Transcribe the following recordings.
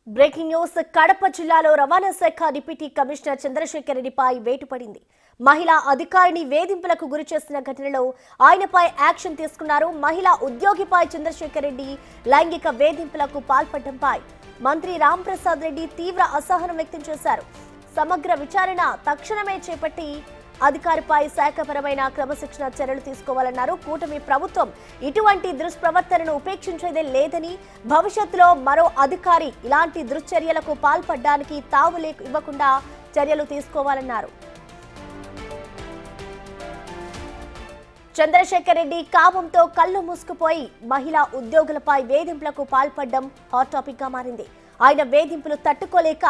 Breaking news Kadapa జిల్లాలో రవాణా శాఖ డిప్యూటీ కమిషనర్ చంద్రశేఖర్ రెడ్డిపై వేటు పడింది. మహిళా అధికారిని వేధింపులకు గురి చేసిన ఘటనలో ఆయనపై యాక్షన్ తీసుకున్నారు. మహిళా ఉద్యోగిపై చంద్రశేఖర్ రెడ్డి లైంగిక వేధింపులకు పాల్పడడంపై మంత్రి రాంప్రసాద్ రెడ్డి తీవ్ర అసహనం వ్యక్తం చేశారు. సమగ్ర విచారణ తక్షణమే చేపట్టి అధికారిపై శాఖపరమైన క్రమశిక్షణ చర్యలు తీసుకోవాలన్నారు. కూటమి ప్రభుత్వం ఇటువంటి దుష్ప్రవర్తనను ఉపేక్షించేదే లేదని, భవిష్యత్తులో మరో అధికారి ఇలాంటి దుశ్చర్యలకు పాల్పడడానికి తావు ఇవ్వకుండా చర్యలు తీసుకోవాలన్నారు. చంద్రశేఖర్ రెడ్డి కామంతో కళ్ళు మూసుకుపోయి మహిళా ఉద్యోగులపై వేధింపులకు పాల్పడడం హాట్ టాపిక్ గా మారింది. ఆయన వేధింపులు తట్టుకోలేక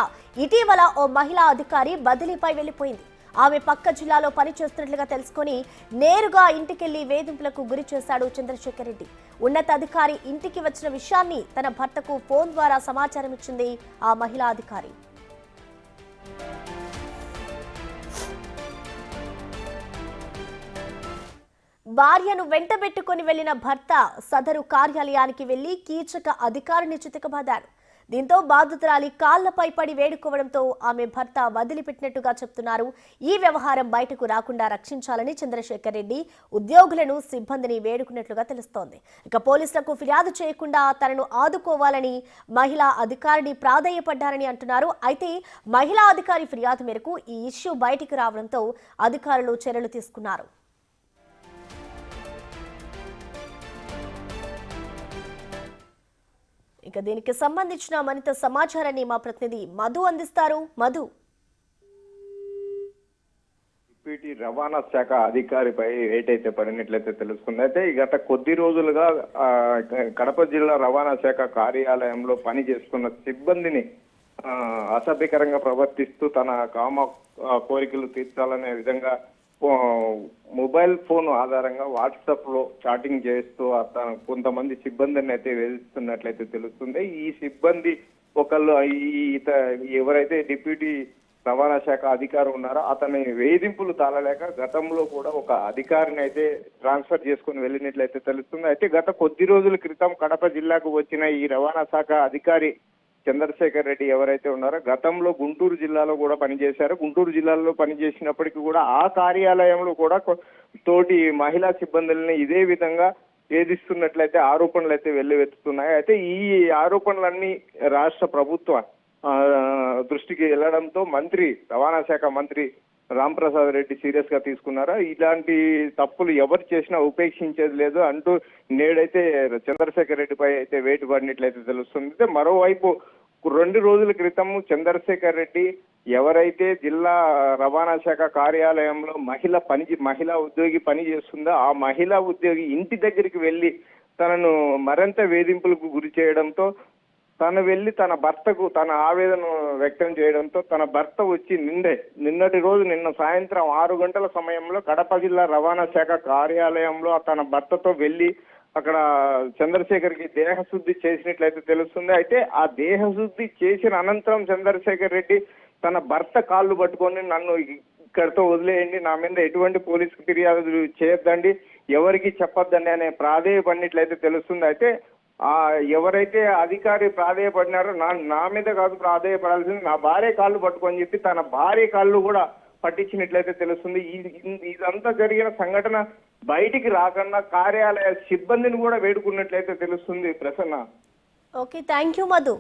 ఇటీవల ఓ మహిళా అధికారి బదిలీపై వెళ్లిపోయింది. ఆమె పక్క జిల్లాలో పనిచేస్తున్నట్లుగా తెలుసుకుని నేరుగా ఇంటికెళ్లి వేధింపులకు గురి చేశాడు చంద్రశేఖర్ రెడ్డి. ఉన్నతాధికారి ఇంటికి వచ్చిన విషయాన్ని తన భర్తకు ఫోన్ ద్వారా సమాచారం ఇచ్చింది ఆ మహిళా అధికారి. భార్యను వెంటబెట్టుకుని వెళ్లిన భర్త సదరు కార్యాలయానికి వెళ్లి కీచక అధికారిని చితకబాదాడు. దీంతో బాధితురాలి కాళ్లపై పడి వేడుకోవడంతో ఆమె భర్త వదిలిపెట్టినట్టుగా చెప్తున్నారు. ఈ వ్యవహారం బయటకు రాకుండా రక్షించాలని చంద్రశేఖర్ రెడ్డి ఉద్యోగులను, సిబ్బందిని వేడుకున్నట్లుగా తెలుస్తోంది. ఇక పోలీసులకు ఫిర్యాదు చేయకుండా తనను ఆదుకోవాలని మహిళా అధికారిని ప్రాధేయపడ్డారని అంటున్నారు. అయితే మహిళా అధికారి ఫిర్యాదు మేరకు ఈ ఇష్యూ బయటకు రావడంతో అధికారులు చర్యలు తీసుకున్నారు. ఇక దీనికి సంబంధించిన మరింత సమాచారాన్ని మా ప్రతినిధి మధు అందిస్తారు. మధు, డిప్యూటీ రవాణా శాఖ అధికారిపై ఏటైతే పడినట్లయితే తెలుస్తుంది. అయితే గత కొద్ది రోజులుగా కడప జిల్లా రవాణా శాఖ కార్యాలయంలో పని చేస్తున్న సిబ్బందిని అసభ్యకరంగా ప్రవర్తిస్తూ తన కామ కోరికలు తీర్చాలనే విధంగా మొబైల్ ఫోన్ ఆధారంగా వాట్సాప్ లో చాటింగ్ చేస్తూ కొంతమంది సిబ్బందిని అయితే వేధిస్తున్నట్లయితే తెలుస్తుంది. ఈ సిబ్బంది ఒకళ్ళు ఎవరైతే డిప్యూటీ రవాణా శాఖ అధికారి ఉన్నారో అతని వేధింపులు తాళలేక గతంలో కూడా ఒక అధికారిని అయితే ట్రాన్స్ఫర్ చేసుకుని వెళ్ళినట్లయితే తెలుస్తుంది. అయితే గత కొద్ది రోజుల క్రితం కడప జిల్లాకు వచ్చిన ఈ రవాణా శాఖ అధికారి చంద్రశేఖర్ రెడ్డి ఎవరైతే ఉన్నారో గతంలో గుంటూరు జిల్లాలో కూడా పనిచేశారు. గుంటూరు జిల్లాలో పనిచేసినప్పటికీ కూడా ఆ కార్యాలయంలో కూడా తోటి మహిళా సిబ్బందులని ఇదే విధంగా వేధిస్తున్నట్లయితే ఆరోపణలు అయితే వెల్లువెత్తుతున్నాయి. అయితే ఈ ఆరోపణలన్నీ రాష్ట్ర ప్రభుత్వ దృష్టికి వెళ్లడంతో రవాణా శాఖ మంత్రి రాంప్రసాద్ రెడ్డి సీరియస్ గా తీసుకున్నారా. ఇలాంటి తప్పులు ఎవరు చేసినా ఉపేక్షించేది లేదు అంటూ నేడైతే చంద్రశేఖర్ రెడ్డిపై అయితే వేటు పడినట్లయితే తెలుస్తుంది. మరోవైపు 2 రోజుల క్రితం చంద్రశేఖర్ రెడ్డి ఎవరైతే జిల్లా రవాణా శాఖ కార్యాలయంలో మహిళా ఉద్యోగి పని చేస్తుందో ఆ మహిళా ఉద్యోగి ఇంటి దగ్గరికి వెళ్లి తనను మరింత వేధింపులకు గురి చేయడంతో తను వెళ్లి తన భర్తకు తన ఆవేదన వ్యక్తం చేయడంతో తన భర్త వచ్చి నిన్న సాయంత్రం 6 గంటల సమయంలో కడప జిల్లా రవాణా శాఖ కార్యాలయంలో తన భర్తతో వెళ్లి అక్కడ చంద్రశేఖర్ కి దేహశుద్ధి చేసినట్లయితే తెలుస్తుంది. అయితే ఆ దేహశుద్ధి చేసిన అనంతరం చంద్రశేఖర్ రెడ్డి తన భర్త కాళ్ళు పట్టుకొని నన్ను ఇక్కడితో వదిలేయండి, నా మీద ఎటువంటి పోలీసు ఫిర్యాదు చేయొద్దండి, ఎవరికి చెప్పొద్దండి అనే ప్రాధేయపడినట్లయితే తెలుస్తుంది. అయితే ఎవరైతే అధికారి ప్రాధేయపడినారో నా మీద కాదు ప్రాధేయపడాల్సింది, నా భార్య కాళ్ళు పట్టుకొని చెప్పి తన భార్య కాళ్ళు కూడా పట్టించినట్లయితే తెలుస్తుంది. ఇదంతా జరిగిన సంఘటన బయటికి రాకుండా కార్యాలయ సిబ్బందిని కూడా వేడుకున్నట్లయితే తెలుస్తుంది. Prasanna. Okay, thank you Madhu.